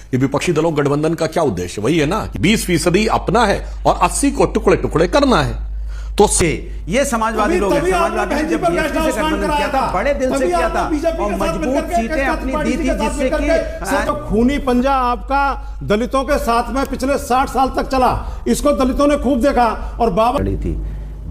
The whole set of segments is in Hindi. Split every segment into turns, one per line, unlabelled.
ये विपक्षी दलों गठबंधन का क्या उद्देश्य? वही है ना, 20% अपना है और 80 को टुकड़े टुकड़े करना है। तो
ये समाजवादी लोग हैं। समाजवादी ने जब बीएसपी से गठबंधन किया था, बड़े दिल से किया था और मजबूत सीटें अपनी दी थी, जिससे कि
खूनी पंजा आपका दलितों के साथ में पिछले 60 साल तक चला, इसको दलितों ने खूब देखा। और बाबा
लड़ी थी,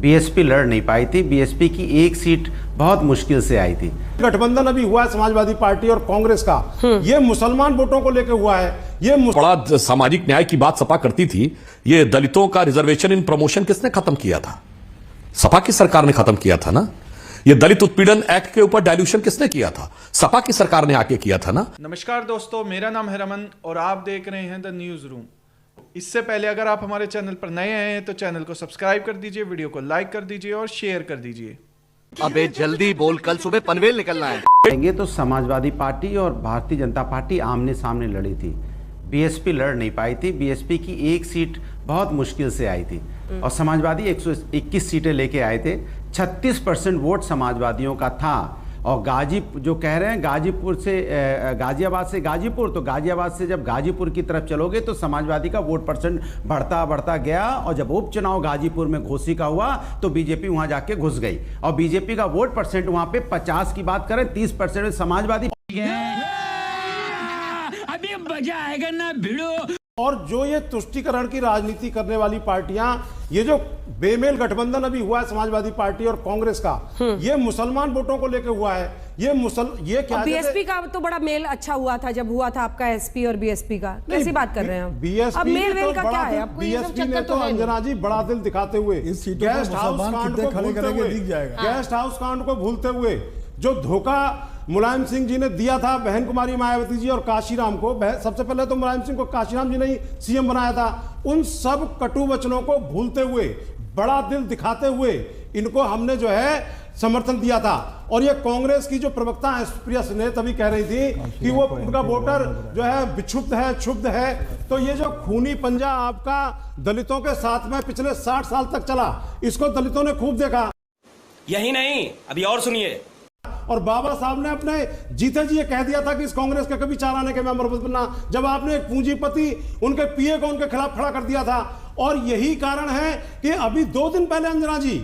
बीएसपी लड़ नहीं पाई थी, बीएसपी की एक सीट बहुत मुश्किल से आई थी।
गठबंधन अभी हुआ है समाजवादी पार्टी और कांग्रेस का, ये मुसलमान वोटों को लेकर हुआ है। ये
बड़ा सामाजिक न्याय की बात सपा करती थी। ये दलितों का रिजर्वेशन इन प्रमोशन किसने खत्म किया था? सपा की सरकार ने खत्म किया था ना। ये दलित उत्पीड़न एक्ट के ऊपर डायल्यूशन किसने किया था? सपा की सरकार ने आके किया था ना।
नमस्कार दोस्तों, मेरा नाम है रमन और आप देख रहे हैं द न्यूज रूम। इससे पहले अगर आप हमारे चैनल पर नए आए हैं तो चैनल को सब्सक्राइब कर दीजिए, वीडियो को लाइक कर दीजिए और शेयर कर दीजिए।
अबे जल्दी बोल, कल सुबह पनवेल निकलना है।
तो समाजवादी पार्टी और भारतीय जनता पार्टी आमने सामने लड़ी थी, बीएसपी लड़ नहीं पाई थी, बीएसपी की एक सीट बहुत मुश्किल से आई थी और समाजवादी 121 सीटें लेके आए थे। 36% वोट समाजवादियों का था। और जो कह रहे हैं गाजीपुर से गाजियाबाद से गाजीपुर, तो गाजियाबाद से जब गाजीपुर की तरफ चलोगे तो समाजवादी का वोट परसेंट बढ़ता बढ़ता गया और जब उपचुनाव गाजीपुर में घोसी का हुआ तो बीजेपी वहां जाके घुस गई और बीजेपी का वोट परसेंट वहां पे 50 की बात करें 30% समाजवादी।
अभी मजा आएगा ना भिड़ो।
और जो ये तुष्टीकरण की राजनीति करने वाली पार्टियां, ये जो बेमेल गठबंधन अभी हुआ है समाजवादी पार्टी और कांग्रेस का, ये मुसलमान वोटों को लेकर हुआ है। ये क्या
बीएसपी का तो बड़ा मेल अच्छा हुआ था जब हुआ था आपका एसपी और बीएसपी का। कैसी बात कर रहे हैं बीएसपी? अब मेल वेल का क्या है? आपको
बीएसपी ने तो अंजना जी बड़ा दिल दिखाते हुए गेस्ट हाउस कांड को भूलते हुए जो धोखा मुलायम सिंह जी ने दिया था बहन कुमारी मायावती जी और काशीराम को, सबसे पहले तो मुलायम सिंह को काशीराम जी ने ही सीएम बनाया था, उन सब कटु वचनों को भूलते हुए, बड़ा दिल दिखाते हुए इनको हमने जो है समर्थन दिया था। और ये कांग्रेस की जो प्रवक्ता है प्रिया सिन्हा तभी कह रही थी कि वो उनका वोटर जो है विक्षुब्ध है, क्षुब्ध है। तो ये जो खूनी पंजा आपका दलितों के साथ में पिछले 60 साल तक चला, इसको दलितों ने खूब देखा।
यही नहीं, अभी और सुनिए।
और बाबा साहब ने अपने जीते जी ये कह दिया था कि इस कांग्रेस का कभी 4 आने के मेंबर बनना, जब आपने एक पूंजीपति उनके पीए को उनके खिलाफ खड़ा कर दिया था। और यही कारण है कि अभी 2 दिन पहले अंजना जी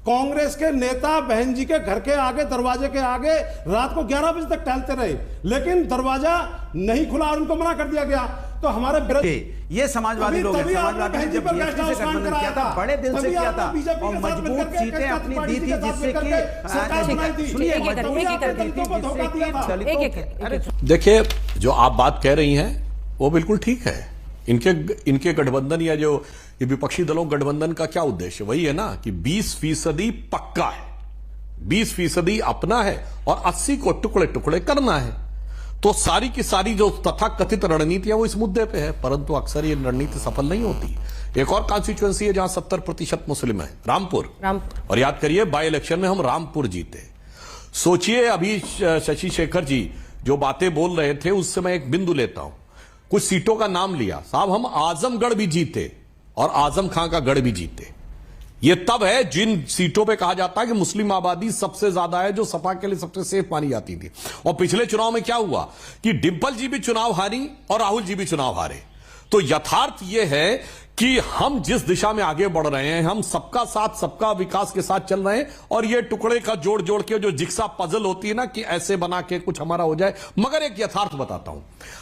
कांग्रेस के नेता बहन जी के घर के आगे, दरवाजे के आगे रात को 11 बजे तक टहलते रहे, लेकिन दरवाजा नहीं खुला और उनको मना कर दिया गया। तो हमारे
ये समाजवादी लोग हैं। समाजवादी ने जब बीएसपी से गठबंधन किया था, बड़े दिल से किया था और मजबूत सीटें अपनी दी थी, जिससे कि
देखिए जो आप बात कह रही हैं वो बिल्कुल ठीक है। इनके गठबंधन या जो ये विपक्षी दलों गठबंधन का क्या उद्देश्य? वही है ना कि 20% पक्का है, 20% अपना है और 80 को टुकड़े टुकड़े करना है। तो सारी की सारी जो तथाकथित रणनीतियां वो इस मुद्दे पे है, परंतु अक्सर ये रणनीति सफल नहीं होती। एक और कॉन्स्टिट्यूएंसी है जहां 70% मुस्लिम है, रामपुर। और याद करिए बाई इलेक्शन में हम रामपुर जीते। सोचिए अभी शशि शेखर जी जो बातें बोल रहे थे उससे मैं एक बिंदु लेता हूं, कुछ सीटों का नाम लिया, साहब हम आजमगढ़ भी जीते और आजम खां का गढ़ भी जीते। ये तब है जिन सीटों पे कहा जाता है कि मुस्लिम आबादी सबसे ज्यादा है, जो सपा के लिए सबसे सेफ मानी जाती थी। और पिछले चुनाव में क्या हुआ कि डिंपल जी भी चुनाव हारी और राहुल जी भी चुनाव हारे। तो यथार्थ यह है कि हम जिस दिशा में आगे बढ़ रहे हैं, हम सबका साथ सबका विकास के साथ चल रहे हैं और ये टुकड़े का जोड़ जोड़ के जो जिक्सा पजल होती है ना कि ऐसे बना के कुछ हमारा हो जाए। मगर एक यथार्थ बताता हूं।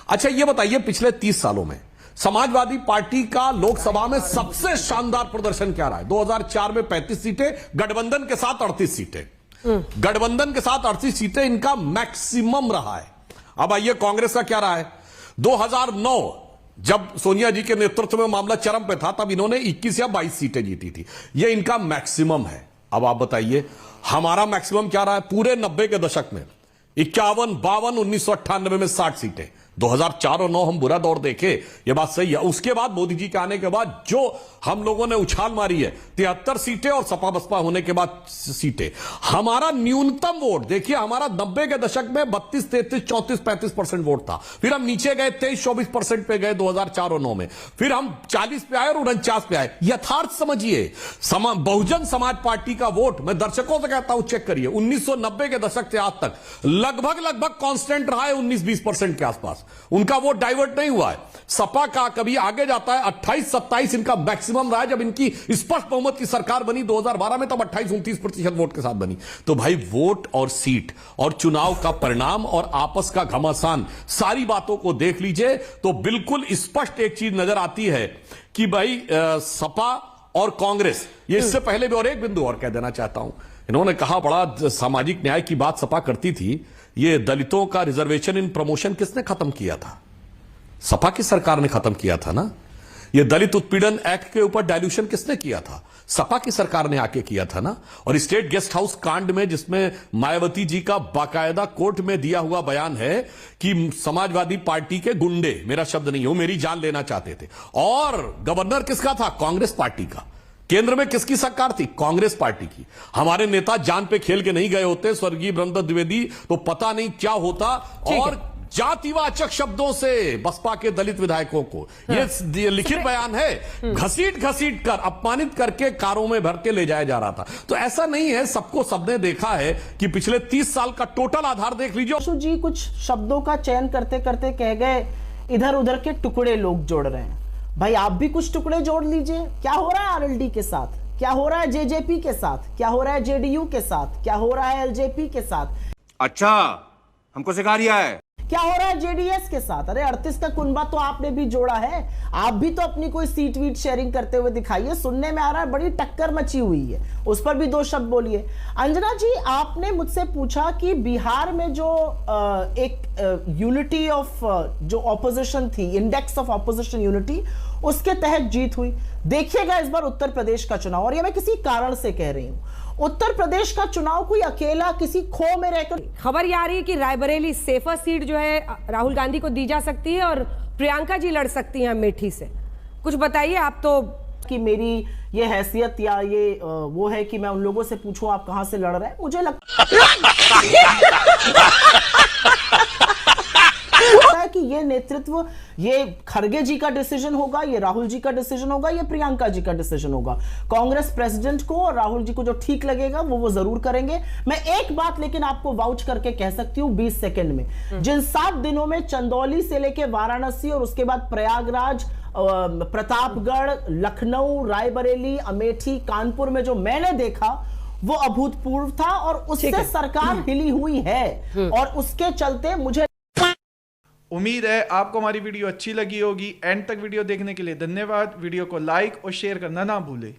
अच्छा ये बताइए पिछले 30 सालों में समाजवादी पार्टी का लोकसभा में सबसे शानदार प्रदर्शन क्या रहा है? 2004 में 35 सीटें, गठबंधन के साथ 38 सीटें। गठबंधन के साथ 38 सीटें इनका मैक्सिमम रहा है। अब आइए कांग्रेस का क्या रहा है? 2009 जब सोनिया जी के नेतृत्व में मामला चरम पे था तब इन्होंने 21 या 22 सीटें जीती थी। यह इनका मैक्सिमम है। अब आप बताइए हमारा मैक्सिमम क्या रहा है? पूरे 90 के दशक में 51, 52, 1998 में 60 सीटें। 2004 और 9 हम बुरा दौर देखे, ये बात सही है। उसके बाद मोदी जी के आने के बाद जो हम लोगों ने उछाल मारी है 73 सीटें और सपा बसपा होने के बाद सीटें। हमारा न्यूनतम वोट देखिए, हमारा 90 के दशक में 32, 33, 34, 35% वोट था। फिर हम नीचे गए 23, 24% पे गए 2004 और 9 में। फिर हम 40 पे आए और 49 पे आए। यथार्थ समझिए, बहुजन समाज पार्टी का वोट मैं दर्शकों से कहता हूं चेक करिए, 1990 के दशक से आज तक लगभग कांस्टेंट रहा है 19-20% के आसपास। पास, उनका वोट डाइवर्ट नहीं हुआ है। सपा का कभी आगे जाता है, 28-27 इनका मैक्सिमम रहा है। जब इनकी स्पष्ट बहुमत की सरकार बनी 2012 में, तब 28-29% वोट के साथ बनी। तो भाई वोट और सीट और चुनाव का परिणाम और आपस का घमासान, सारी बातों को देख लीजिए तो बिल्कुल स्पष्ट एक चीज नजर आती है कि भाई सपा और कांग्रेस, ये इससे पहले भी और एक बिंदु और कह देना चाहता हूं, इन्होंने कहा बड़ा सामाजिक न्याय की बात सपा करती थी। ये दलितों का रिजर्वेशन इन प्रमोशन किसने खत्म किया था? सपा की सरकार ने खत्म किया था ना। ये दलित उत्पीड़न एक्ट के ऊपर डायल्यूशन किसने किया था? सपा की सरकार ने आके किया था ना। और स्टेट गेस्ट हाउस कांड में, जिसमें मायावती जी का बाकायदा कोर्ट में दिया हुआ बयान है कि समाजवादी पार्टी के गुंडे, मेरा शब्द नहीं हो, मेरी जान लेना चाहते थे। और गवर्नर किसका था? कांग्रेस पार्टी का। केंद्र में किसकी सरकार थी? कांग्रेस पार्टी की। हमारे नेता जान पे खेल के नहीं गए होते, स्वर्गीय ब्रह्मदत्त द्विवेदी, तो पता नहीं क्या होता। और जातिवाचक शब्दों से बसपा के दलित विधायकों को, ये लिखित बयान है, घसीट घसीट कर, अपमानित करके कारों में भर के ले जाया जा रहा था। तो ऐसा नहीं है, सबको सबने देखा है कि पिछले 30 साल का टोटल आधार देख लीजिए।
अशु जी कुछ शब्दों का चयन करते करते कह गए इधर उधर के टुकड़े लोग जोड़ रहे हैं। भाई आप भी कुछ टुकड़े जोड़ लीजिए। क्या हो रहा है आरएलडी के साथ, क्या हो रहा है जेजेपी के साथ, क्या हो रहा है जेडीयू के साथ, क्या हो रहा है एलजेपी के साथ?
अच्छा, हमको सिखा रिया है।
क्या हो रहा है जेडीएस के साथ? अरे 38 का कुनबा तो आपने भी जोड़ा है। आप भी तो अपनी कोई सीट वीट शेयरिंग करते हुए दिखाइए। सुनने में आ रहा है बड़ी टक्कर मची हुई है, उस पर भी 2 शब्द बोलिए। अंजना जी, आपने मुझसे पूछा कि बिहार में जो एक यूनिटी ऑफ जो ऑपोजिशन थी, इंडेक्स ऑफ ऑपोजिशन यूनिटी, उसके तहत जीत हुई। देखिएगा इस बार उत्तर प्रदेश का चुनाव, और ये मैं किसी कारण से कह रही हूं, उत्तर प्रदेश का चुनाव कोई अकेला किसी खो में रहकर।
खबर ये आ रही है कि रायबरेली सेफर सीट जो है राहुल गांधी को दी जा सकती है और प्रियंका जी लड़ सकती हैं अमेठी से। कुछ बताइए आप। तो
कि मेरी ये हैसियत या ये वो है कि मैं उन लोगों से पूछूं आप कहां से लड़ रहे हैं, मुझे लगता है कि ये नेतृत्व, ये खरगे जी का डिसीजन होगा, ये राहुल जी का डिसीजन होगा, ये प्रियंका जी का डिसीजन होगा। कांग्रेस प्रेसिडेंट को और राहुल जी को जो ठीक लगेगा वो जरूर करेंगे। मैं एक बात लेकिन आपको वाउच करके कह सकती हूं 20 सेकंड में, जिन 7 दिनों में चंदौली से लेके वाराणसी और उसके बाद प्रयागराज, प्रतापगढ़, लखनऊ, रायबरेली, अमेठी, कानपुर में जो मैंने देखा वो अभूतपूर्व था, और उससे सरकार हिली हुई है। और उसके चलते मुझे
उम्मीद है आपको हमारी वीडियो अच्छी लगी होगी। एंड तक वीडियो देखने के लिए धन्यवाद। वीडियो को लाइक और शेयर करना ना भूलें।